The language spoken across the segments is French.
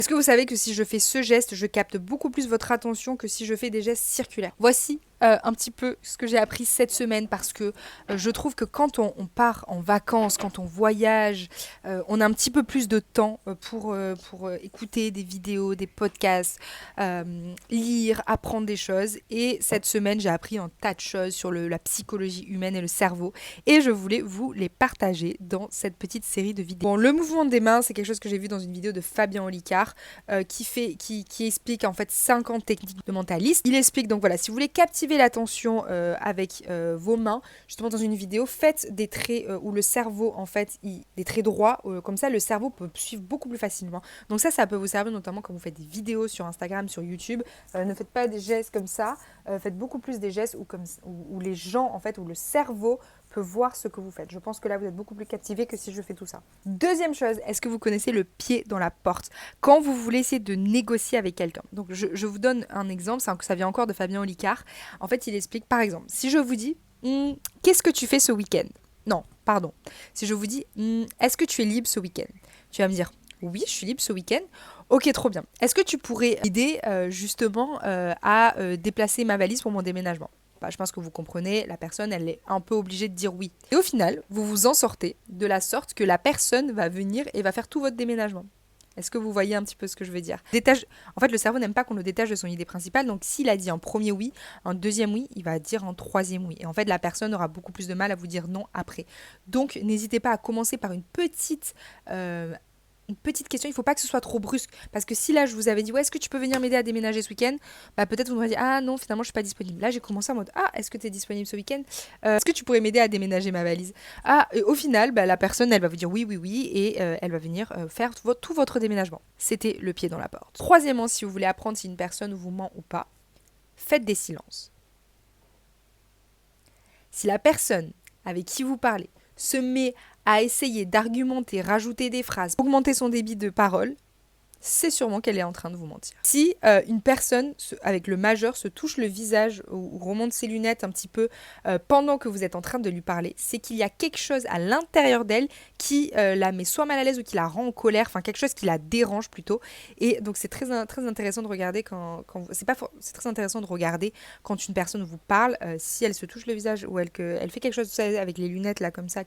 Est-ce que vous savez que si je fais ce geste, je capte beaucoup plus votre attention que si je fais des gestes circulaires? Voici un petit peu ce que j'ai appris cette semaine parce que je trouve que quand on part en vacances, quand on voyage, on a un petit peu plus de temps pour écouter des vidéos, des podcasts, lire, apprendre des choses. Et cette semaine, j'ai appris un tas de choses sur la psychologie humaine et le cerveau. Et je voulais vous les partager dans cette petite série de vidéos. Bon, le mouvement des mains, c'est quelque chose que j'ai vu dans une vidéo de Fabien Olicard qui explique en fait 50 techniques de mentaliste. Il explique donc voilà, si vous voulez captiver l'attention avec vos mains, justement dans une vidéo, faites des traits où le cerveau en fait, des traits droits, comme ça le cerveau peut suivre beaucoup plus facilement. Donc ça peut vous servir notamment quand vous faites des vidéos sur Instagram, sur YouTube. Ne faites pas des gestes comme ça, faites beaucoup plus des gestes où les gens en fait, où le cerveau peut voir ce que vous faites. Je pense que là, vous êtes beaucoup plus captivé que si je fais tout ça. Deuxième chose, est-ce que vous connaissez le pied dans la porte? Quand vous voulez essayer de négocier avec quelqu'un. Donc, je vous donne un exemple, ça vient encore de Fabien Olicard. En fait, il explique, par exemple, si je vous dis qu'est-ce que tu fais ce week-end? Non, pardon. Si je vous dis est-ce que tu es libre ce week-end? Tu vas me dire oui, je suis libre ce week-end. Ok, trop bien. Est-ce que tu pourrais m'aider justement à déplacer ma valise pour mon déménagement? Je pense que vous comprenez, la personne, elle est un peu obligée de dire oui. Et au final, vous vous en sortez de la sorte que la personne va venir et va faire tout votre déménagement. Est-ce que vous voyez un petit peu ce que je veux dire? En fait, le cerveau n'aime pas qu'on le détache de son idée principale, donc s'il a dit un premier oui, un deuxième oui, il va dire un troisième oui. Et en fait, la personne aura beaucoup plus de mal à vous dire non après. Donc, n'hésitez pas à commencer par une petite question, il ne faut pas que ce soit trop brusque. Parce que si là, je vous avais dit, ouais, est-ce que tu peux venir m'aider à déménager ce week-end? Peut-être vous m'aurez dit, ah non, finalement, je ne suis pas disponible. Là, j'ai commencé en mode, ah, est-ce que tu es disponible ce week-end? Est-ce que tu pourrais m'aider à déménager ma valise? Ah, et au final, la personne, elle va vous dire oui, oui, oui, et elle va venir faire tout votre déménagement. C'était le pied dans la porte. Troisièmement, si vous voulez apprendre si une personne vous ment ou pas, faites des silences. Si la personne avec qui vous parlez se met à essayer d'argumenter, rajouter des phrases, augmenter son débit de parole, c'est sûrement qu'elle est en train de vous mentir. Si une personne avec le majeur se touche le visage ou remonte ses lunettes un petit peu pendant que vous êtes en train de lui parler, c'est qu'il y a quelque chose à l'intérieur d'elle qui la met soit mal à l'aise ou qui la rend en colère, enfin quelque chose qui la dérange plutôt. Et donc c'est très intéressant de regarder c'est très intéressant de regarder quand une personne vous parle, si elle se touche le visage ou elle fait quelque chose avec les lunettes là comme ça,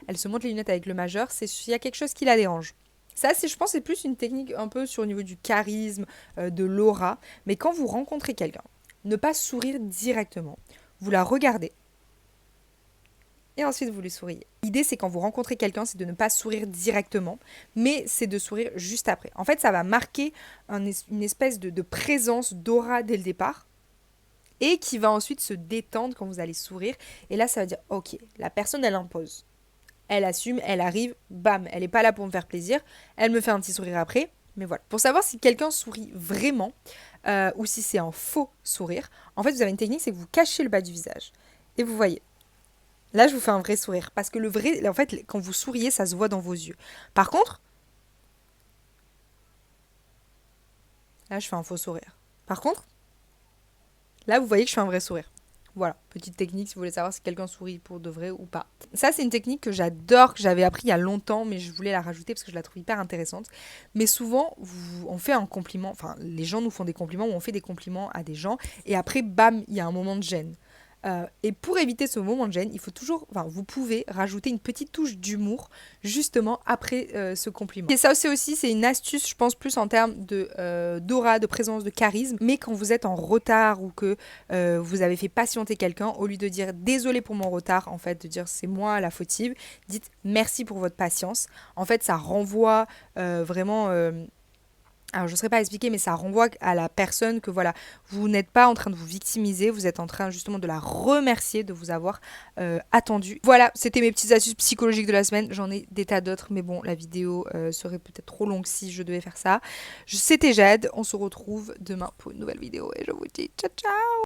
elle se monte les lunettes avec le majeur, c'est s'il y a quelque chose qui la dérange. Ça, je pense, c'est plus une technique un peu sur le niveau du charisme, de l'aura. Mais quand vous rencontrez quelqu'un, ne pas sourire directement. Vous la regardez et ensuite vous lui souriez. L'idée, c'est quand vous rencontrez quelqu'un, c'est de ne pas sourire directement, mais c'est de sourire juste après. En fait, ça va marquer une espèce de présence d'aura dès le départ et qui va ensuite se détendre quand vous allez sourire. Et là, ça va dire, ok, la personne, elle impose. Elle assume, elle arrive, bam, elle n'est pas là pour me faire plaisir, elle me fait un petit sourire après, mais voilà. Pour savoir si quelqu'un sourit vraiment ou si c'est un faux sourire, en fait, vous avez une technique, c'est que vous cachez le bas du visage. Et vous voyez, là, je vous fais un vrai sourire, parce que le vrai, en fait, quand vous souriez, ça se voit dans vos yeux. Par contre, là, je fais un faux sourire. Par contre, là, vous voyez que je fais un vrai sourire. Voilà, petite technique si vous voulez savoir si quelqu'un sourit pour de vrai ou pas. Ça, c'est une technique que j'adore, que j'avais appris il y a longtemps, mais je voulais la rajouter parce que je la trouve hyper intéressante. Mais souvent, on fait un compliment, enfin, les gens nous font des compliments ou on fait des compliments à des gens, et après, bam, il y a un moment de gêne. Et pour éviter ce moment de gêne, il faut toujours, enfin, vous pouvez rajouter une petite touche d'humour justement après ce compliment. Et ça aussi, c'est une astuce, je pense plus en termes d'aura, de présence, de charisme. Mais quand vous êtes en retard ou que vous avez fait patienter quelqu'un, au lieu de dire désolé pour mon retard, en fait, de dire c'est moi la fautive, dites merci pour votre patience. En fait, ça renvoie vraiment. Alors, je ne saurais pas expliquer, mais ça renvoie à la personne que voilà, vous n'êtes pas en train de vous victimiser, vous êtes en train justement de la remercier de vous avoir attendu. Voilà, c'était mes petites astuces psychologiques de la semaine. J'en ai des tas d'autres, mais bon, la vidéo serait peut-être trop longue si je devais faire ça. C'était Jade, on se retrouve demain pour une nouvelle vidéo et je vous dis ciao ciao.